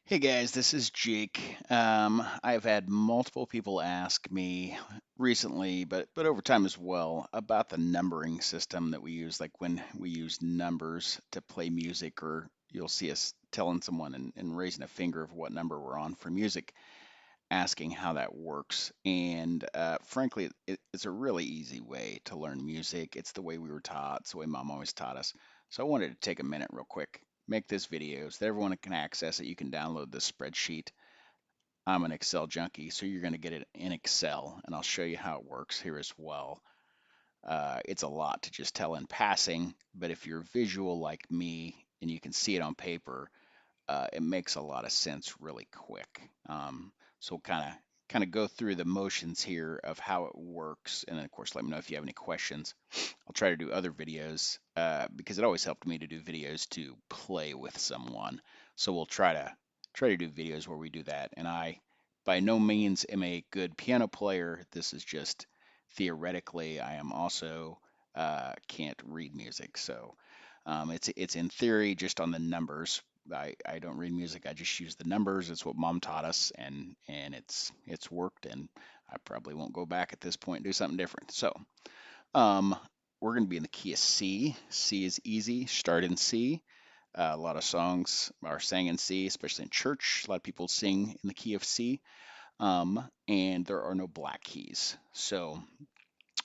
Hey guys, this is Jake. I've had multiple people ask me recently, but over time as well, about the numbering system that we use, like when we use numbers to play music, or you'll see us telling someone and raising a finger of what number we're on for music, asking how that works. And frankly, it's a really easy way to learn music. It's the way we were taught. It's the way Mom always taught us. So I wanted to take a minute real quick, make this video so that everyone can access it. You can download this spreadsheet. I'm an Excel junkie, so you're going to get it in Excel, and I'll show you how it works here as well. It's a lot to just tell in passing, but if you're visual like me and you can see it on paper, it makes a lot of sense really quick. So kind of go through the motions here of how it works, and then of course let me know if you have any questions. I'll try to do other videos because it always helped me to do videos to play with someone. So we'll try to do videos where we do that. And I by no means am a good piano player. This is just theoretically. I am also can't read music, so it's in theory just on the numbers. I don't read music. I just use the numbers. It's what Mom taught us, and it's worked. And I probably won't go back at this point and do something different. So um, we're going to be in the key of C. C is easy. Start in C. A lot of songs are sang in C, especially in church. A lot of people sing in the key of C. And there are no black keys. So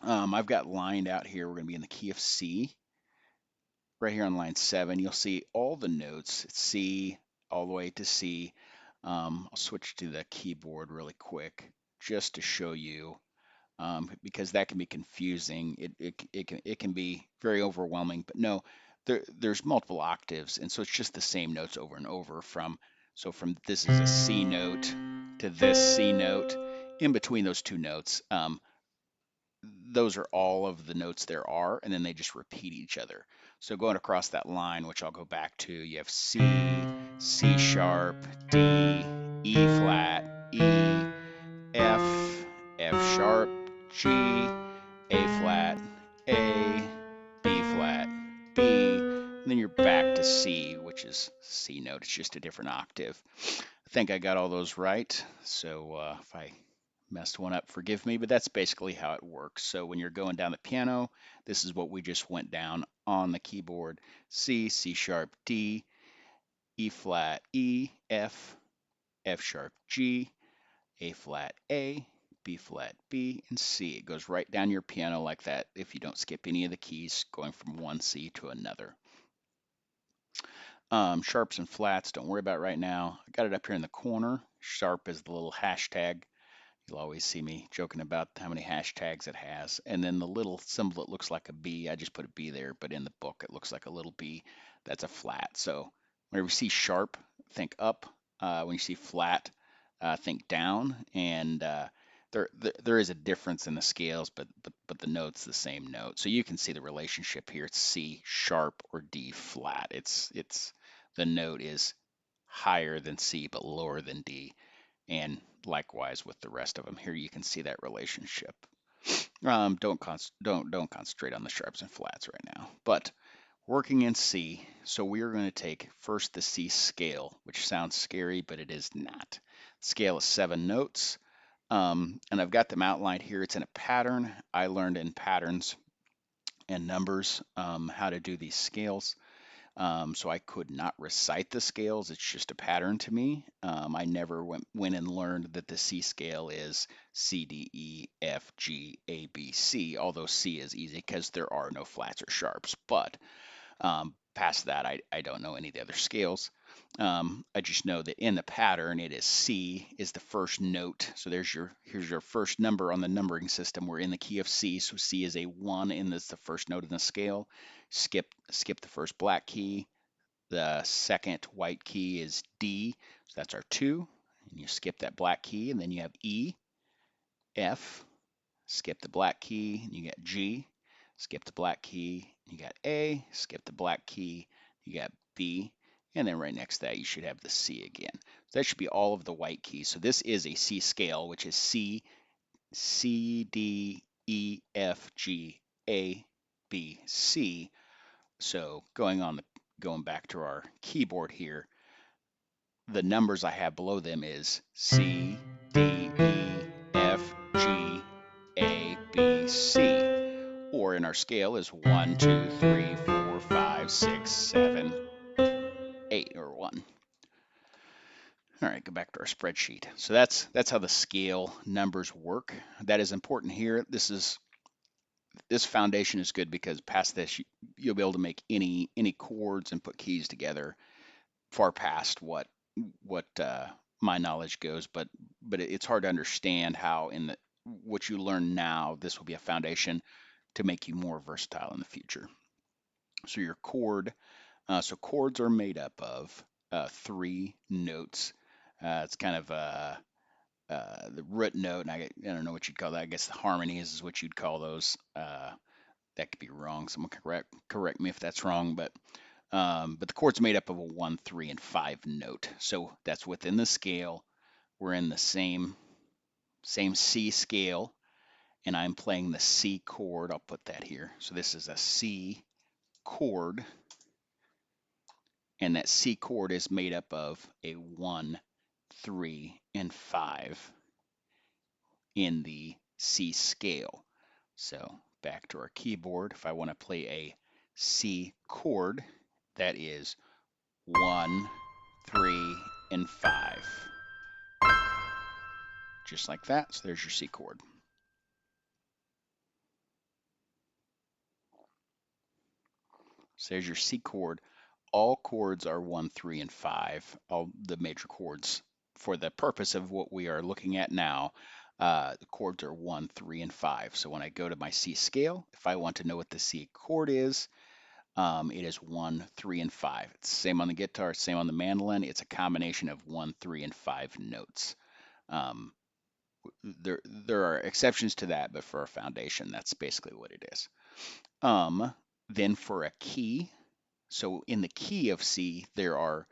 I've got lined out here. We're going to be in the key of C. Right here on line 7, you'll see all the notes, C all the way to C. I'll switch to the keyboard really quick just to show you, because that can be confusing. It can be very overwhelming, but no, there's multiple octaves, and so it's just the same notes over and over from this is a C note to this C note. In between those two notes, those are all of the notes there are, and then they just repeat each other. So going across that line, which I'll go back to, you have C, C sharp, D, E flat, E, F, F sharp, G, A flat, A, B flat, B, and then you're back to C, which is C note. It's just a different octave. I think I got all those right. So if I messed one up, forgive me, but that's basically how it works. So when you're going down the piano, this is what we just went down on the keyboard. C, C sharp, D, E flat, E, F, F sharp, G, A flat, A, B flat, B, and C. It goes right down your piano like that if you don't skip any of the keys going from one C to another. Sharps and flats, don't worry about right now. I got it up here in the corner. Sharp is the little hashtag. You'll always see me joking about how many hashtags it has. And then the little symbol that looks like a B, I just put a B there, but in the book it looks like a little B. That's a flat. So whenever you see sharp, think up. When you see flat, think down. And there is a difference in the scales, but the note's the same note. So you can see the relationship here. It's C sharp or D flat. It's the note is higher than C but lower than D, and likewise with the rest of them. Here you can see that relationship. Don't concentrate on the sharps and flats right now. But working in C, so we are going to take first the C scale, which sounds scary, but it is not. Scale is 7 notes, and I've got them outlined here. It's in a pattern. I learned in patterns and numbers how to do these scales. So I could not recite the scales. It's just a pattern to me. I never went and learned that the C scale is C, D, E, F, G, A, B, C, although C is easy because there are no flats or sharps. But past that, I don't know any of the other scales. I just know that in the pattern, it is C is the first note. So here's your first number on the numbering system. We're in the key of C, so C is a 1, and that's the first note in the scale. Skip the first black key. The second white key is D, so that's our 2. And you skip that black key, and then you have E, F, skip the black key, and you get G, skip the black key, you got A, skip the black key, you got B, and then right next to that you should have the C again. So that should be all of the white keys. So this is a C scale, which is C, C, D, E, F, G, A, B, C. So going back to our keyboard here, the numbers I have below them is C, D, E, F, G, A, B, C. Or in our scale is 1, 2, 3, 4, 5, 6, 7, 8, or 1. All right, go back to our spreadsheet. So that's how the scale numbers work. That is important here. This foundation is good because past this you'll be able to make any chords and put keys together far past what my knowledge goes. But it's hard to understand how in the what you learn now this will be a foundation to make you more versatile in the future. So your chord, so chords are made up of 3 notes. It's kind of the root note, and I don't know what you'd call that. I guess the harmonies is what you'd call those. That could be wrong. Someone correct me if that's wrong, but the chord's made up of a 1, 3, and 5 note. So that's within the scale. We're in the same C scale, and I'm playing the C chord. I'll put that here. So this is a C chord, and that C chord is made up of a 1, 3, and 5 in the C scale. So back to our keyboard, if I want to play a C chord, that is 1, 3, and 5. Just like that. So there's your C chord. So there's your C chord. All chords are 1, 3, and 5. All the major chords for the purpose of what we are looking at now. The chords are 1, 3, and 5. So when I go to my C scale, if I want to know what the C chord is, it is 1, 3, and 5. It's the same on the guitar, same on the mandolin. It's a combination of 1, 3, and 5 notes. Um, there are exceptions to that, but for a foundation, that's basically what it is. Then for a key, so in the key of C, there are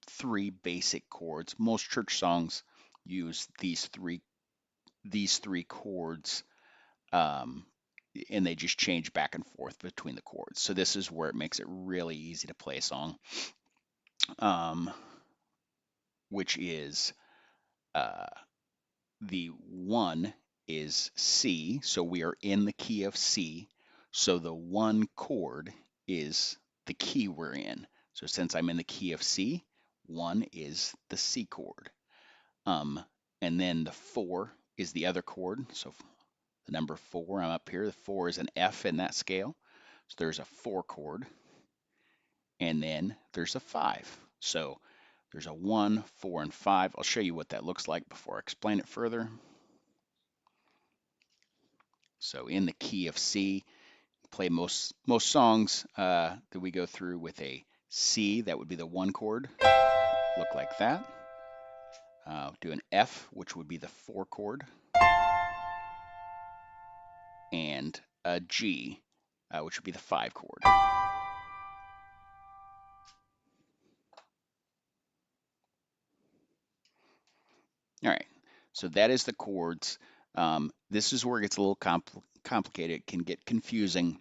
3 basic chords. Most church songs use these three chords, um, and they just change back and forth between the chords. So this is where it makes it really easy to play a song, which is uh, the 1 is C, so we are in the key of C. So the 1 chord is the key we're in. So since I'm in the key of C, 1 is the C chord. And then the 4 is the other chord. So the number 4, I'm up here. The 4 is an F in that scale. So there's a 4 chord. And then there's a 5. So there's a 1, 4, and 5. I'll show you what that looks like before I explain it further. So in the key of C, play most songs that we go through with a C. That would be the 1 chord, look like that. Do an F, which would be the 4 chord, and a G, which would be the 5 chord. All right, so that is the chords. This is where it gets a little complicated. It can get confusing,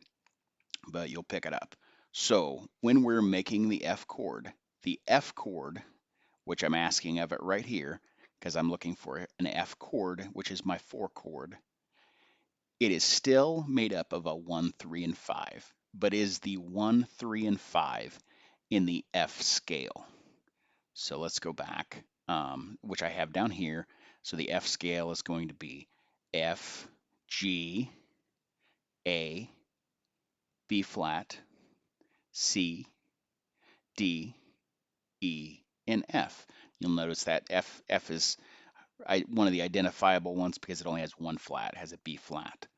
but you'll pick it up. So when we're making the F chord, which I'm asking of it right here, because I'm looking for an F chord, which is my 4 chord, it is still made up of a 1, 3, and 5, but is the 1, 3, and 5 in the F scale. So let's go back, which I have down here. So the F scale is going to be F, G, A, B flat, C, D, E, and F. You'll notice that F is one of the identifiable ones because it only has 1 flat, it has a B flat.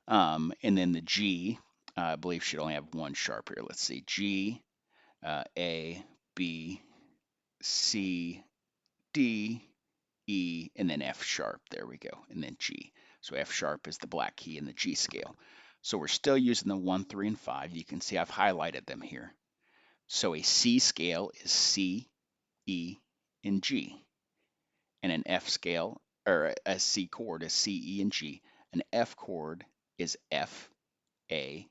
And then the G, I believe should only have 1 sharp here. Let's see, G, A, B, C, D, E, and then F sharp. There we go, and then G. So F sharp is the black key in the G scale. So we're still using the 1, 3, and 5. You can see I've highlighted them here. So a C scale is C, E, and G. And an F scale, or a C chord is C, E, and G. An F chord is F, A,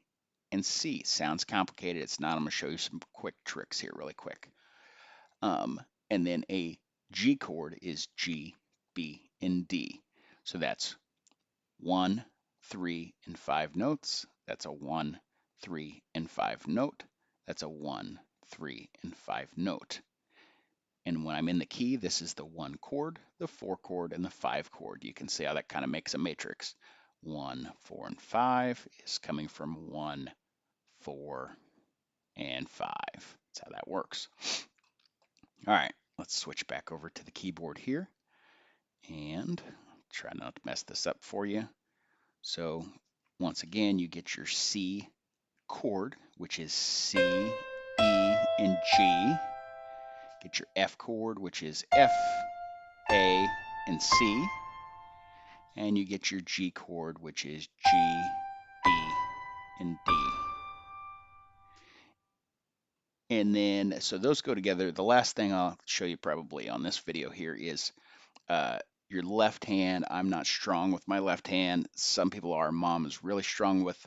and C. Sounds complicated. It's not. I'm going to show you some quick tricks here really quick. And then a G chord is G, B, and D. So that's 1, 3, and 5 notes. That's a 1, 3, and 5 note. That's a 1, 3, and 5 note. And when I'm in the key, this is the 1 chord, the 4 chord, and the 5 chord. You can see how that kind of makes a matrix. 1, 4, and 5 is coming from 1, 4, and 5. That's how that works. All right, let's switch back over to the keyboard here and try not to mess this up for you. So once again, you get your C chord, which is C, E, and G. Get your F chord, which is F, A, and C. And you get your G chord, which is G, B, and D. And then, so those go together. The last thing I'll show you probably on this video here is your left hand. I'm not strong with my left hand. Some people are. Mom is really strong with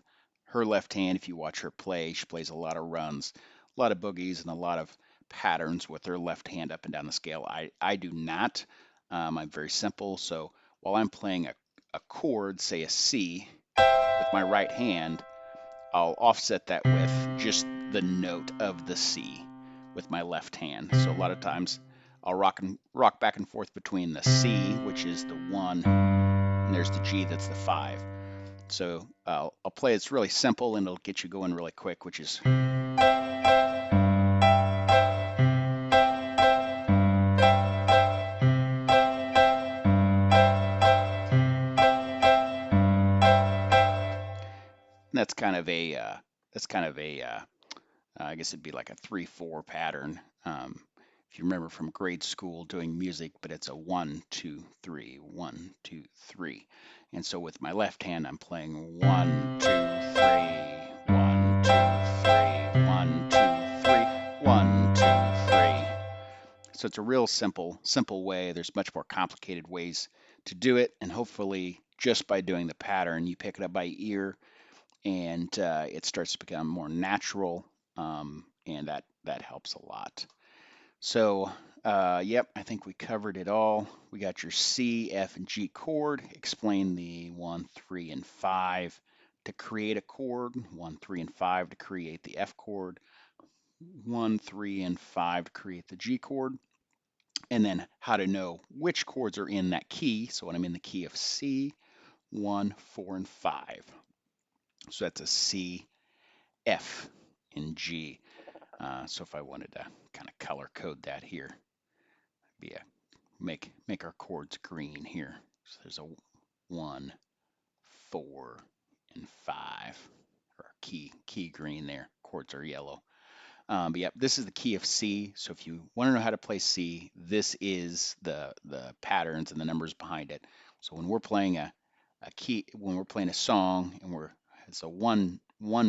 her left hand. If you watch her play, she plays a lot of runs, a lot of boogies, and a lot of patterns with her left hand up and down the scale. I do not. I'm very simple. So while I'm playing a chord, say a C, with my right hand, I'll offset that with just the note of the C with my left hand. So a lot of times I'll rock back and forth between the C, which is the 1, and there's the G, that's the 5. So I'll play. It's really simple and it'll get you going really quick, which is. That's kind of a I guess it'd be like a 3/4 pattern. If you remember from grade school doing music, but it's a 1, 2, 3, 1, 2, 3. And so with my left hand, I'm playing 1, 2, 3, 1, 2, 3, 1, 2, 3, 1, 2, 3. So it's a real simple way. There's much more complicated ways to do it, and hopefully just by doing the pattern, you pick it up by ear, and it starts to become more natural, and that helps a lot. So, yep, I think we covered it all. We got your C, F, and G chord. Explain the 1, 3, and 5 to create a chord. 1, 3, and 5 to create the F chord. 1, 3, and 5 to create the G chord. And then how to know which chords are in that key. So when I'm in the key of C, 1, 4, and 5. So that's a C, F, and G. So if I wanted to kind of color code that here, be a make our chords green here. So there's a 1, 4, and 5, or key green there. Chords are yellow. But yeah, this is the key of C. So if you want to know how to play C, this is the patterns and the numbers behind it. So when we're playing a key, when we're playing a song, and it's a one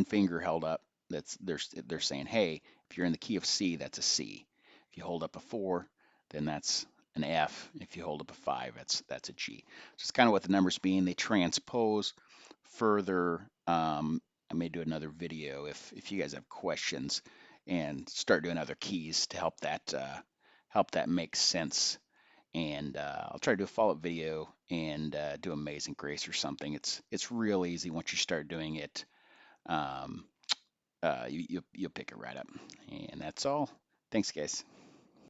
finger held up, they're saying, hey, if you're in the key of C, that's a C. If you hold up a 4, then that's an F. If you hold up a 5, that's a G. So it's kind of what the numbers mean. They transpose further. I may do another video if you guys have questions, and start doing other keys to help that make sense. And I'll try to do a follow-up video and do Amazing Grace or something. It's real easy once you start doing it. You'll pick it right up. And that's all. Thanks, guys.